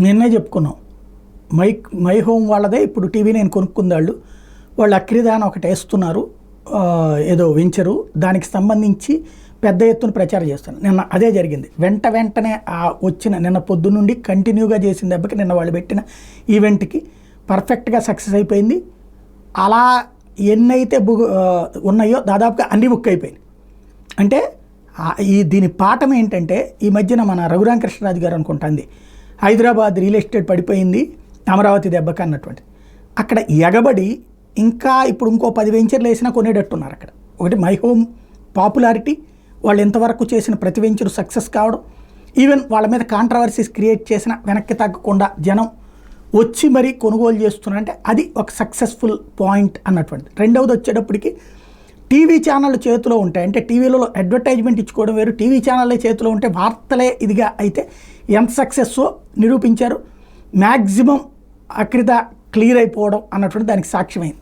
నిన్నే చెప్పుకున్నాం. My home వాళ్ళదే ఇప్పుడు టీవీ నేను కొనుక్కుందాళ్ళు వాళ్ళు అక్రిదాన్ని ఒకటి వేస్తున్నారు, ఏదో వెంచరు, దానికి సంబంధించి పెద్ద ఎత్తున ప్రచారం చేస్తున్నారు. నిన్న అదే జరిగింది. వెంటనే వచ్చిన నిన్న పొద్దున్నుండి కంటిన్యూగా చేసిన దెబ్బకి నిన్న వాళ్ళు పెట్టిన ఈవెంట్కి పర్ఫెక్ట్గా సక్సెస్ అయిపోయింది. అలా ఎన్నైతే ఉన్నాయో దాదాపుగా అన్ని బుక్ అయిపోయినాయి. అంటే దీని పాఠం ఏంటంటే, ఈ మధ్యన మన రఘురామకృష్ణరాజు గారు అనుకుంటుంది హైదరాబాద్ రియల్ ఎస్టేట్ పడిపోయింది అమరావతి దెబ్బకి అన్నటువంటి, అక్కడ ఎగబడి ఇంకా ఇప్పుడు ఇంకో 10 వెంచర్లు వేసినా కొనేటట్టున్నారు. అక్కడ ఒకటి మై హోమ్ పాపులారిటీ, వాళ్ళు ఎంతవరకు చేసిన ప్రతి వెంచరు సక్సెస్ కావడం, ఈవెన్ వాళ్ళ మీద కాంట్రవర్సీస్ క్రియేట్ చేసిన వెనక్కి తగ్గకుండా జనం వచ్చి మరీ కొనుగోలు చేస్తున్నారంటే అది ఒక సక్సెస్ఫుల్ పాయింట్ అన్నటువంటిది. రెండవది వచ్చేటప్పటికి టీవీ ఛానళ్ళు చేతిలో ఉంటాయి. అంటే టీవీలలో అడ్వర్టైజ్మెంట్ ఇచ్చుకోవడం వేరు, టీవీ ఛానళ్ళే చేతిలో ఉంటే వార్తలే ఇదిగా అయితే ఎంత సక్సెస్సో నిరూపించారు. మ్యాక్సిమం అక్రిత క్లియర్ అయిపోవడం అన్నటువంటి దానికి సాక్ష్యమైంది.